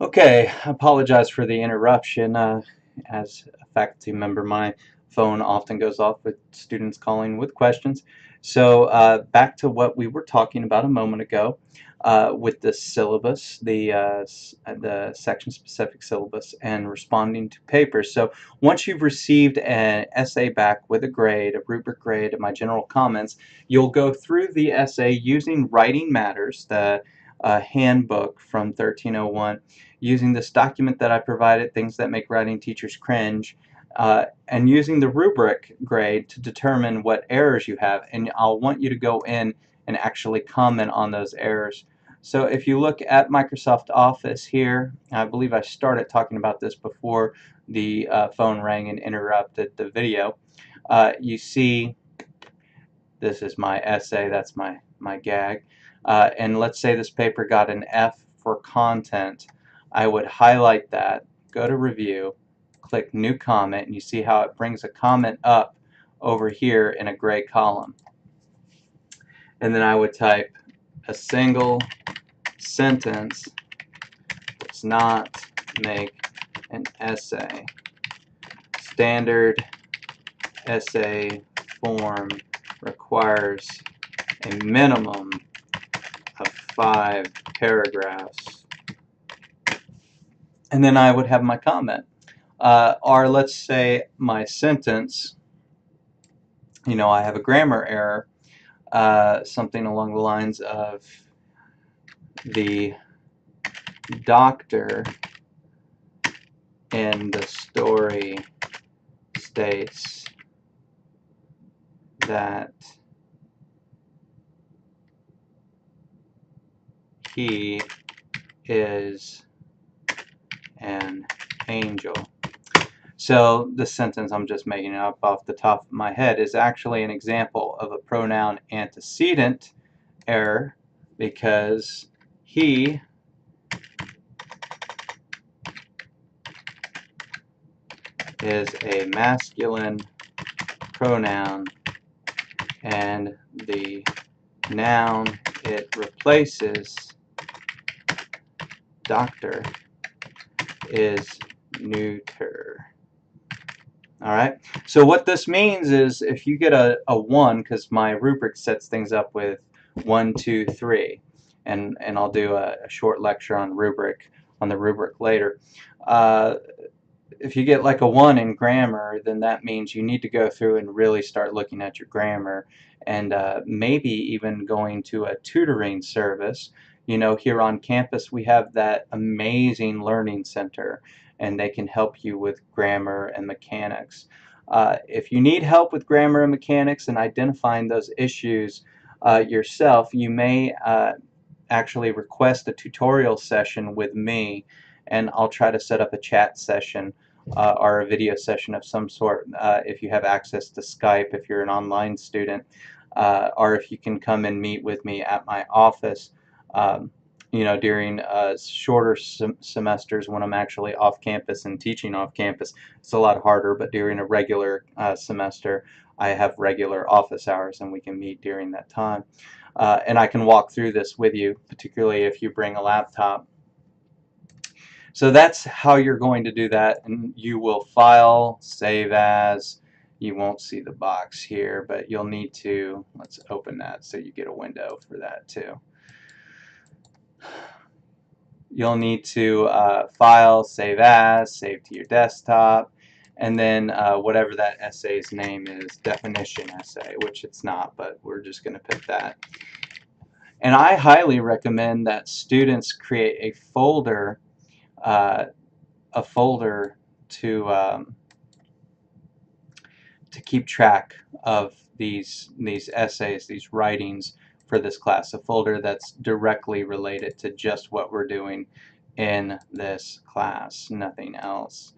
Okay, I apologize for the interruption. As a faculty member, my phone often goes off with students calling with questions. So back to what we were talking about a moment ago with the syllabus, the section-specific syllabus, and responding to papers. So once you've received an essay back with a grade, a rubric grade, and my general comments, you'll go through the essay using Writing Matters, the handbook from 1301, using this document that I provided, Things That Make Writing Teachers Cringe, and using the rubric grade to determine what errors you have. And I'll want you to go in and actually comment on those errors. So if you look at Microsoft Office here, I believe I started talking about this before the phone rang and interrupted the video. You see this is my essay, that's my gag. And let's say this paper got an F for content. I would highlight that, go to review, click new comment, and you see how it brings a comment up over here in a gray column. And then I would type a single sentence does not make an essay. Standard essay form requires a minimum of 5 paragraphs. And then I would have my comment. Or let's say my sentence, I have a grammar error, something along the lines of the doctor in the story states that he is an angel. So the sentence, I'm just making it up off the top of my head, is actually an example of a pronoun antecedent error because he is a masculine pronoun and the noun it replaces, doctor, is neuter. Alright, so what this means is if you get a 1, because my rubric sets things up with 1, 2, 3, and I'll do a short lecture on the rubric later. If you get like a 1 in grammar, then that means you need to go through and really start looking at your grammar and maybe even going to a tutoring service. Here on campus we have that amazing learning center, and they can help you with grammar and mechanics. If you need help with grammar and mechanics and identifying those issues yourself, you may actually request a tutorial session with me, and I'll try to set up a chat session or a video session of some sort if you have access to Skype, if you're an online student, or if you can come and meet with me at my office. During shorter semesters when I'm actually off campus and teaching off campus, it's a lot harder, but during a regular semester, I have regular office hours and we can meet during that time. And I can walk through this with you, particularly if you bring a laptop. So that's how you're going to do that, and you will file, save as. You won't see the box here, but you'll need to, let's open that so you get a window for that too. You'll need to file, save as, save to your desktop, and then whatever that essay's name is, definition essay, which it's not, but we're just going to pick that. And I highly recommend that students create a folder to keep track of these essays, these writings for this class, a folder that's directly related to just what we're doing in this class, nothing else.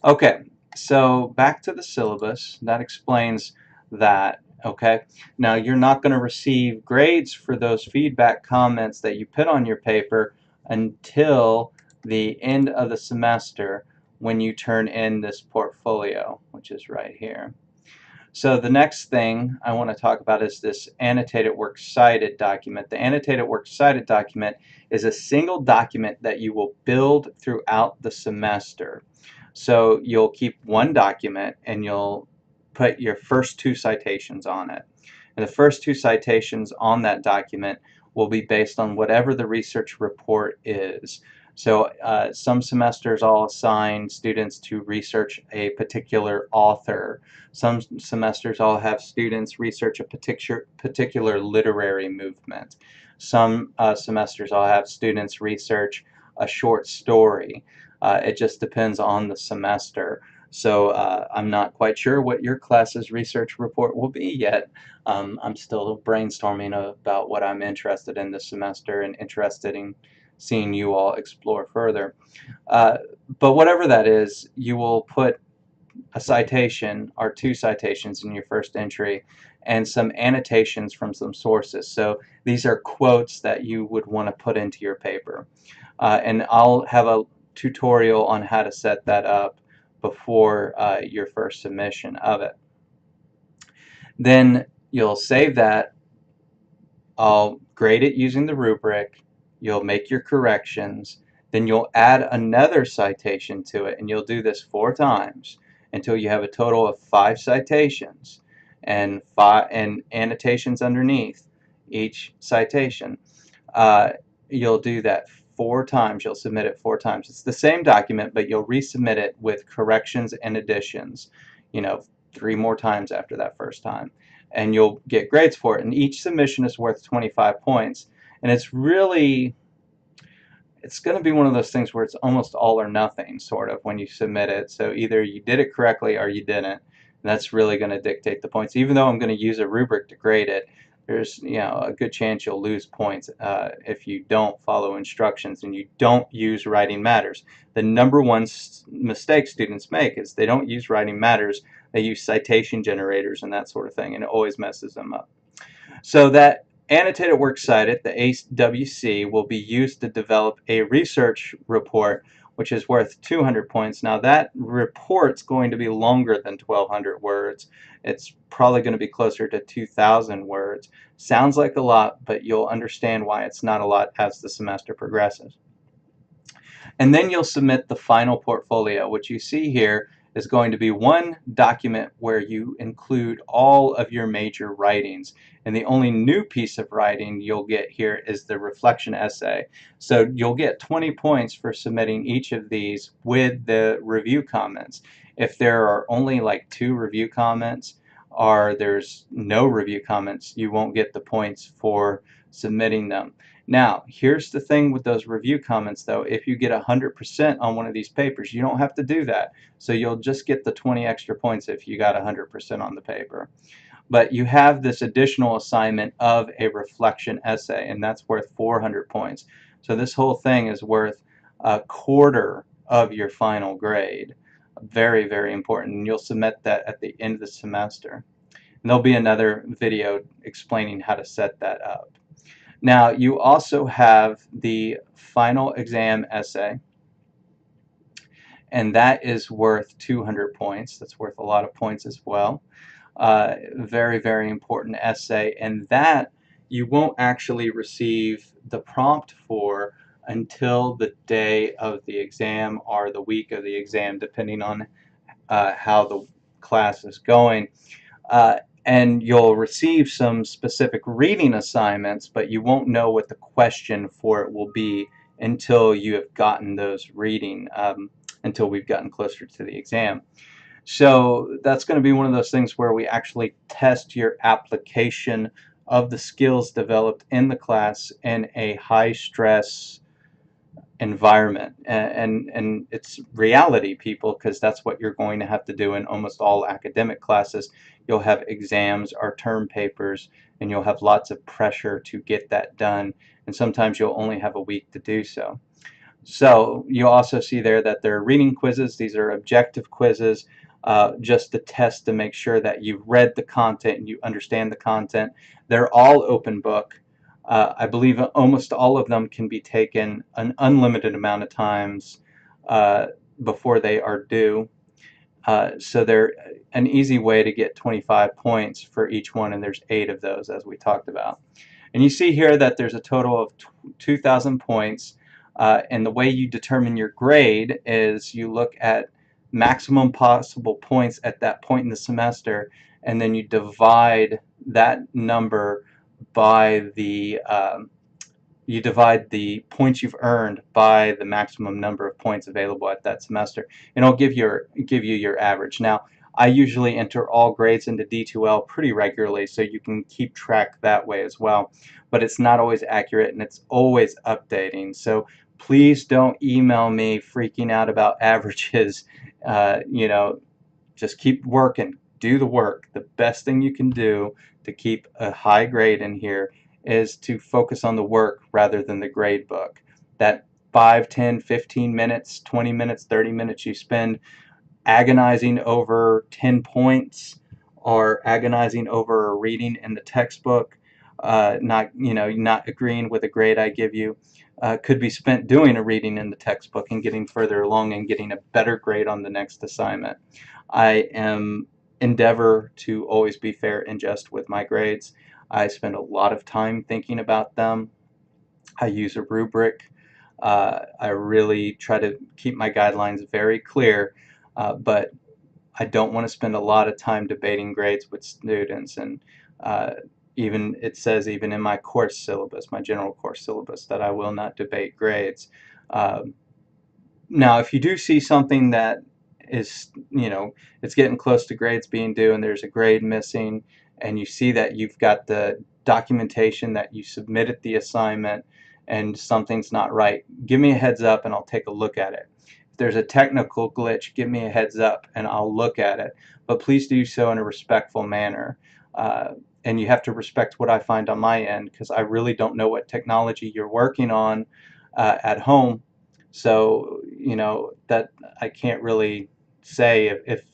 Okay, so back to the syllabus. That explains that. Okay, now you're not going to receive grades for those feedback comments that you put on your paper until the end of the semester when you turn in this portfolio, which is right here. So the next thing I want to talk about is this annotated works cited document. The annotated works cited document is a single document that you will build throughout the semester. So you'll keep one document and you'll put your first two citations on it. And the first two citations on that document will be based on whatever the research report is. So some semesters I'll assign students to research a particular author. Some semesters I'll have students research a particular literary movement. Some semesters I'll have students research a short story. It just depends on the semester. So I'm not quite sure what your class's research report will be yet. I'm still brainstorming about what I'm interested in this semester and interested in seeing you all explore further. Uh, but whatever that is, you will put a citation or two citations in your first entry and some annotations from some sources. So these are quotes that you would want to put into your paper. And I'll have a tutorial on how to set that up before your first submission of it. Then you'll save that. I'll grade it using the rubric. You'll make your corrections. Then you'll add another citation to it, and you'll do this 4 times until you have a total of 5 citations and annotations underneath each citation. Uh, you'll do that 4 times. You'll submit it 4 times. It's the same document, but you'll resubmit it with corrections and additions, 3 more times after that first time. And you'll get grades for it. And each submission is worth 25 points. And it's going to be one of those things where it's almost all or nothing, sort of, when you submit it. So either you did it correctly or you didn't. And that's really going to dictate the points. Even though I'm going to use a rubric to grade it, there's a good chance you'll lose points if you don't follow instructions and you don't use writing matters. The number one mistake students make is they don't use writing matters. They use citation generators and that sort of thing, and it always messes them up. So that annotated works cited, the AWC, will be used to develop a research report which is worth 200 points. Now that report's going to be longer than 1,200 words. It's probably going to be closer to 2,000 words. Sounds like a lot, but you'll understand why it's not a lot as the semester progresses. And then you'll submit the final portfolio. What you see here is going to be one document where you include all of your major writings. And the only new piece of writing you'll get here is the reflection essay. So you'll get 20 points for submitting each of these with the review comments. If there are only like 2 review comments or there's no review comments, you won't get the points for submitting them. Now, here's the thing with those review comments, though. If you get 100% on one of these papers, you don't have to do that. So you'll just get the 20 extra points if you got 100% on the paper. But you have this additional assignment of a reflection essay, and that's worth 400 points. So this whole thing is worth a quarter of your final grade. Very, very important. And you'll submit that at the end of the semester. And there'll be another video explaining how to set that up. Now, you also have the final exam essay, and that is worth 200 points. That's worth a lot of points as well. Very, very important essay, and that you won't actually receive the prompt for until the day of the exam or the week of the exam, depending on how the class is going. And you'll receive some specific reading assignments, but you won't know what the question for it will be until you have gotten those reading, until we've gotten closer to the exam. So that's going to be one of those things where we actually test your application of the skills developed in the class in a high stress environment, and it's reality, people, because that's what you're going to have to do in almost all academic classes. You'll have exams or term papers, and you'll have lots of pressure to get that done, and sometimes you'll only have a week to do so. So you also see there that there are reading quizzes. These are objective quizzes, just to test to make sure that you've read the content and you understand the content. They're all open book. I believe almost all of them can be taken an unlimited amount of times before they are due. So they're an easy way to get 25 points for each one, and there's 8 of those, as we talked about. And you see here that there's a total of 2,000 points, and the way you determine your grade is you look at maximum possible points at that point in the semester, and then you divide that number by the points you've earned by the maximum number of points available at that semester, and it'll give you your average. Now, I usually enter all grades into D2L pretty regularly, so you can keep track that way as well. But it's not always accurate, and it's always updating. So please don't email me freaking out about averages. You know, just keep working, do the work. The best thing you can do to keep a high grade in here is to focus on the work rather than the grade book. That 5, 10, 15 minutes, 20 minutes, 30 minutes you spend agonizing over 10 points or agonizing over a reading in the textbook, not agreeing with a grade I give you, could be spent doing a reading in the textbook and getting further along and getting a better grade on the next assignment. I am endeavor to always be fair and just with my grades. I spend a lot of time thinking about them. I use a rubric. I really try to keep my guidelines very clear, but I don't want to spend a lot of time debating grades with students. And even it says even in my course syllabus, my general course syllabus, that I will not debate grades. Um, Now, if you do see something that is, it's getting close to grades being due and there's a grade missing, and you see that you've got the documentation that you submitted the assignment and something's not right, give me a heads up and I'll take a look at it. If there's a technical glitch, give me a heads up and I'll look at it. But please do so in a respectful manner. And you have to respect what I find on my end, because I really don't know what technology you're working on at home. So, that I can't really say if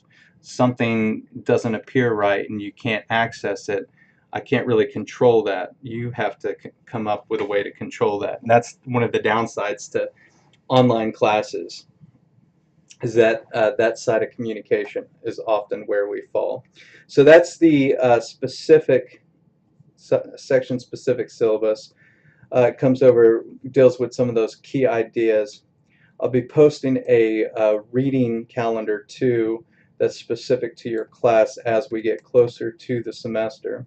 something doesn't appear right and you can't access it. I can't really control that. You have to come up with a way to control that. And that's one of the downsides to online classes, is that that side of communication is often where we fall. So that's the section-specific syllabus. It deals with some of those key ideas. I'll be posting a reading calendar too that's specific to your class as we get closer to the semester.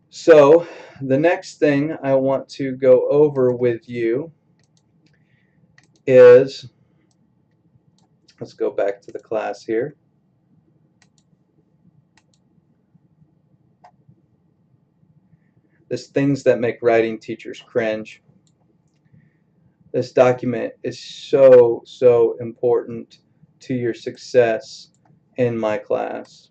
So the next thing I want to go over with you is, let's go back to the class here. This things that make writing teachers cringe. This document is so, so important to your success in my class.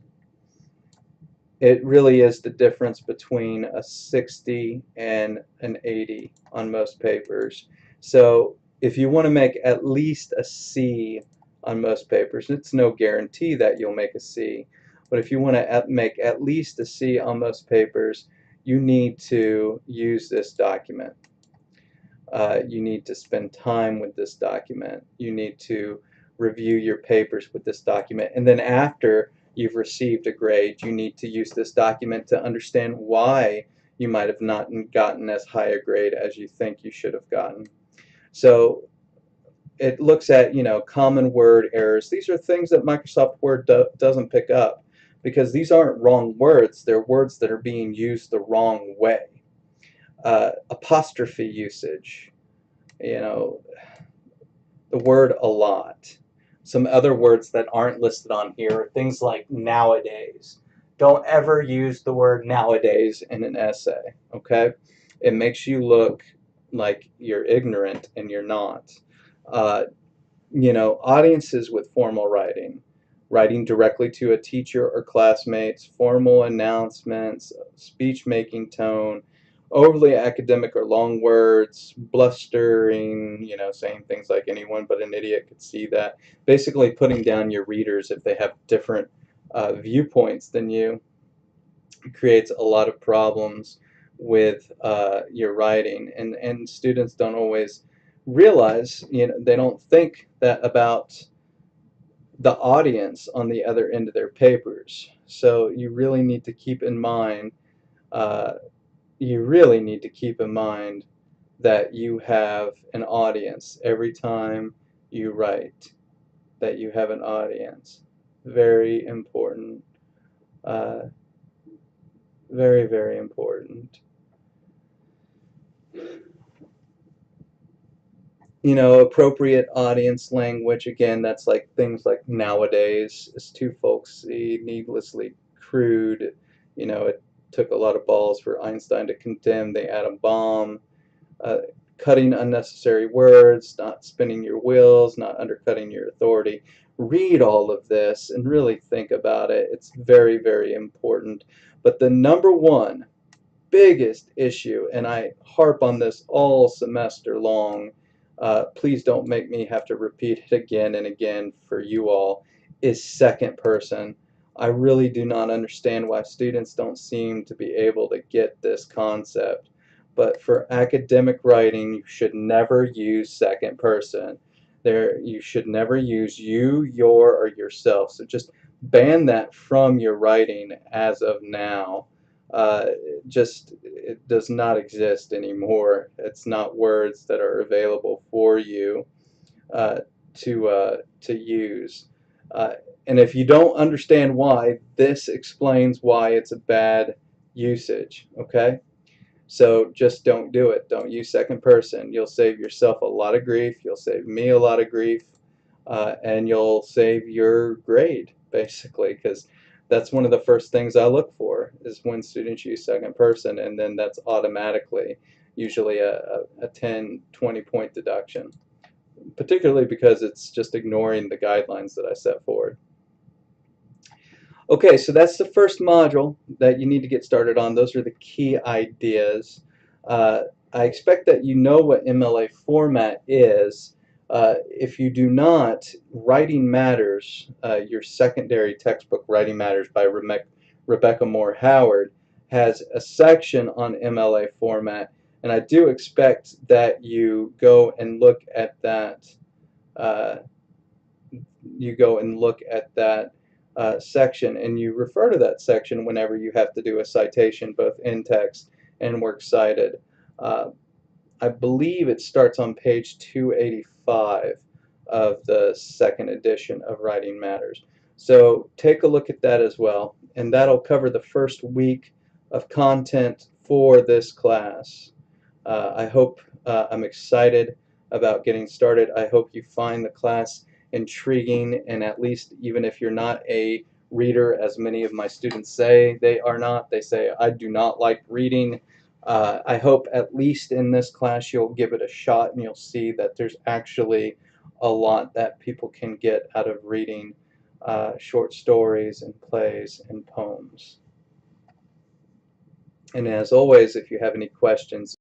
It really is the difference between a 60 and an 80 on most papers. So if you want to make at least a C on most papers, it's no guarantee that you'll make a C, but if you want to make at least a C on most papers, you need to use this document. You need to spend time with this document. You need to review your papers with this document. And then after you've received a grade, you need to use this document to understand why you might have not gotten as high a grade as you think you should have gotten. So it looks at, common word errors. These are things that Microsoft Word doesn't pick up, because these aren't wrong words. They're words that are being used the wrong way. Apostrophe usage, the word a lot. Some other words that aren't listed on here are things like nowadays. Don't ever use the word nowadays in an essay, okay? It makes you look like you're ignorant and you're not. Audiences with formal writing. Writing directly to a teacher or classmates, formal announcements, speech-making tone, overly academic or long words, blustering, saying things like anyone but an idiot could see that. Basically putting down your readers if they have different viewpoints than you. It creates a lot of problems with your writing, and students don't always realize, they don't think that about the audience on the other end of their papers. So you really need to keep in mind, uh, that you have an audience every time you write, that you have an audience. Very important. Uh, very, very important. Appropriate audience language, again, that's like things like nowadays is too folksy, needlessly crude. It took a lot of balls for Einstein to condemn the atom bomb. uh, Cutting unnecessary words, not spinning your wheels, not undercutting your authority. Read all of this and really think about it. It's very, very important. But the number one biggest issue, and I harp on this all semester long, please don't make me have to repeat it again and again for you all, is second person. I really do not understand why students don't seem to be able to get this concept. But for academic writing, you should never use second person. You should never use you, your, or yourself. So just ban that from your writing as of now. It does not exist anymore. It's not words that are available for you uh, to use. Uh, and if you don't understand why, this explains why it's a bad usage. Okay? So just don't do it. Don't use second person. You'll save yourself a lot of grief. You'll save me a lot of grief. And you'll save your grade, basically, because that's one of the first things I look for is when students use second person, and then that's automatically usually a 10, 20 point deduction, particularly because it's just ignoring the guidelines that I set forward. Okay, so that's the first module that you need to get started on. Those are the key ideas. Uh, I expect that you know what MLA format is. If you do not, Writing Matters, your secondary textbook, Writing Matters by Rebecca Moore Howard, has a section on MLA format, and I do expect that you go and look at that. Uh, section, and you refer to that section whenever you have to do a citation, both in text and works cited. Uh, I believe it starts on page 285 of the second edition of Writing Matters. So take a look at that as well, and that'll cover the first week of content for this class. I'm excited about getting started. I hope you find the class intriguing, and at least even if you're not a reader, as many of my students say they are not, they say, I do not like reading. I hope at least in this class you'll give it a shot and you'll see that there's actually a lot that people can get out of reading short stories and plays and poems. And as always, if you have any questions,